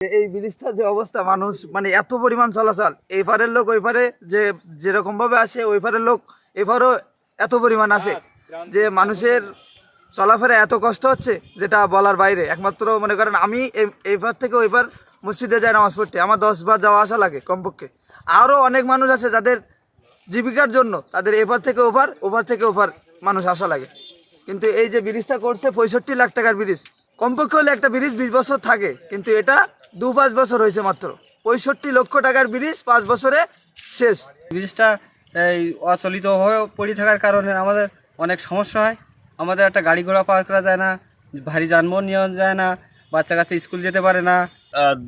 এই ব্রিজটা যে অবস্থা, মানুষ মানে এত পরিমাণ চলাচল, এই পারের লোক ওই পারে যে যেরকম ভাবে আসে, ওই পারের লোক এপারও এত পরিমাণ আসে যে মানুষের চলাফেরা এত কষ্ট হচ্ছে যেটা বলার বাইরে। একমাত্র মনে করেন আমি এই পার থেকে ওই পার মসজিদে যাই নামাজ পড়তে, আমার 10 বার যাওয়া আসা লাগে কমপক্ষে। আরও অনেক মানুষ আছে যাদের জীবিকার জন্য তাদের এপার থেকে ওপার, ওপার থেকে ওপার মানুষ আসা লাগে। কিন্তু এই যে ব্রিজটা করছে 65 লাখ টাকার ব্রিজ, কমপক্ষে হলে একটা ব্রিজ 20 বছর থাকে, কিন্তু এটা 2-5 বছর হয়েছে মাত্র। 65 লক্ষ টাকার ব্রিজ 5 বছরে শেষ। ব্রিজটা এই অচলিতভাবে পড়ে থাকার কারণে আমাদের অনেক সমস্যা হয়। আমাদের একটা গাড়ি ঘোড়া পার করা যায় না, ভারী যানবাহন নেওয়া যায় না, বাচ্চা কাচ্চা স্কুল যেতে পারে না।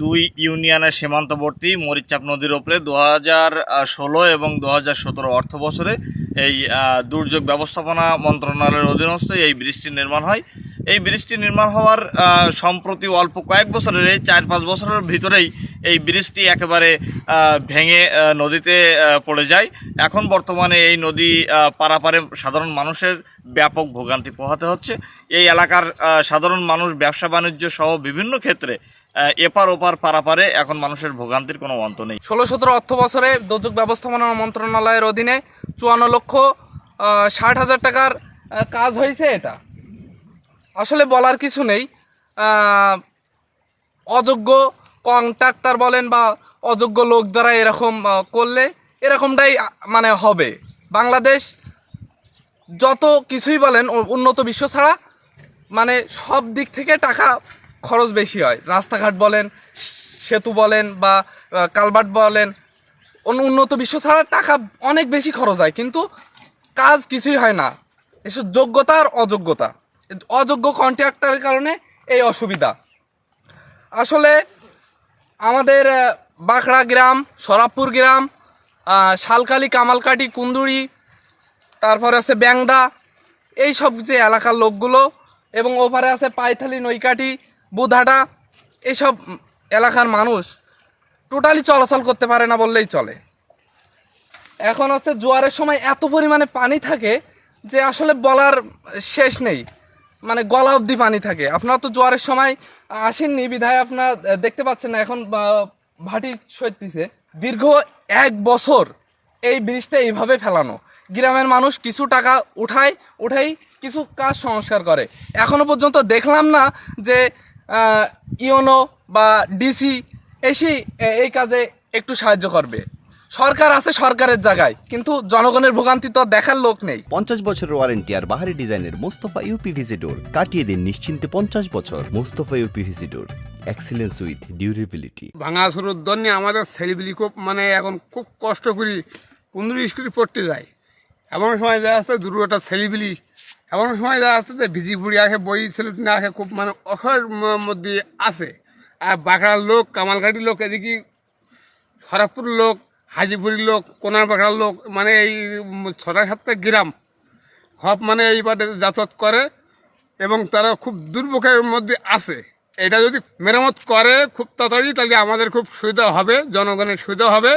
2 ইউনিয়নের সীমান্তবর্তী মরিচচাপ নদীর ওপরে 2016 এবং 2017 অর্থ বছরে এই দুর্যোগ ব্যবস্থাপনা মন্ত্রণালয়ের অধীনস্থ এই ব্রিজটি নির্মাণ হয়। এই ব্রিজটি নির্মাণ হওয়ার সম্প্রতি অল্প কয়েক বছরের, এই 4-5 বছরের ভিতরেই এই ব্রিজটি একেবারে ভেঙে নদীতে পড়ে যায়। এখন বর্তমানে এই নদী পারাপারে সাধারণ মানুষের ব্যাপক ভোগান্তি পোহাতে হচ্ছে। এই এলাকার সাধারণ মানুষ ব্যবসা বাণিজ্য সহ বিভিন্ন ক্ষেত্রে এপার ওপার পারাপারে এখন মানুষের ভোগান্তির কোনো অন্ত নেই। 16-17 অর্থ বছরে দুর্যোগ ব্যবস্থাপনা মন্ত্রণালয়ের অধীনে 54,60,000 টাকার কাজ হয়েছে। এটা আসলে বলার কিছু নেই। অযোগ্য কন্ট্রাক্টর বলেন বা অযোগ্য লোক দ্বারা এরকম করলে এরকমটাই মানে হবে। বাংলাদেশ যত কিছুই বলেন উন্নত বিশ্ব ছাড়া মানে সব দিক থেকে টাকা খরচ বেশি হয়। রাস্তাঘাট বলেন, সেতু বলেন বা কালভার্ট বলেন, উন্নত বিশ্ব ছাড়া টাকা অনেক বেশি খরচ হয়, কিন্তু কাজ কিছুই হয় না। এসব যোগ্যতা আর অযোগ্যতা, অযোগ্য কন্ট্রাক্টরের কারণে এই অসুবিধা। আসলে আমাদের বাঁকড়া গ্রাম, সরাবপুর গ্রাম, শালকালি, কামালকাটি, কুন্দুরি, তারপরে আছে ব্যাংদা, এই সব যে এলাকার লোকগুলো, এবং ওপারে আছে পাইথালি, নৈকাটি, বুধাটা, এইসব এলাকার মানুষ টোটালি চলাচল করতে পারে না বললেই চলে। এখন হচ্ছে জোয়ারের সময় এত পরিমাণে পানি থাকে যে আসলে বলার শেষ নেই, মানে গলা অবধি পানি থাকে। আপনারা তো জোয়ারের সময় আসেননি বিধায় আপনারা দেখতে পাচ্ছেন না, এখন ভাটি সইতেছে। দীর্ঘ 1 বছর এই ব্রিজটা এইভাবে ফেলানো, গ্রামের মানুষ কিছু টাকা উঠাই কিছু কাজ সংস্কার করে। এখনো পর্যন্ত দেখলাম না যে ইউনো বা ডিসি এসে এই কাজে একটু সাহায্য করবে। সরকার আছে সরকারের জায়গায়, কিন্তু জনগণের ভোগান্তি তো দেখার লোক নেই। 50 বছরের ওয়ারেন্টি আর বাহারি ডিজাইনের মোস্তফা ইউপিভিসি ডোর, কাটিয়ে দিন নিশ্চিন্তে 50 বছর। Mostafa UPVC door, excellence with durability. ভাঙাচুরোর জন্য আমাদের ছেলেপিলি খুব মানে এখন খুব কষ্ট করি কুন্দুরি স্কুলে পড়তে যায়। এমন সময় দেখা যাচ্ছে দুর্গটা ছেলেপিলি, এমন সময় দেখা যাচ্ছে যে ভিজি ফুড়ি আসে, বই ছেলেটি না আসে, খুব মানে অসহায়ের মধ্যে আছে। আর বাঁকড়ার লোক, কামালঘাটির লোক, এদিকে সরাবপুর লোক, হাজিপুরির লোক, কোনার বাঁকড়ার লোক, মানে এই 6-7টা গ্রাম সব মানে এইবারে যাতায়াত করে এবং তারা খুব দুর্ভোগের মধ্যে আছে। এটা যদি মেরামত করে খুব তাড়াতাড়ি, তাহলে আমাদের খুব সুবিধা হবে, জনগণের সুবিধা হবে।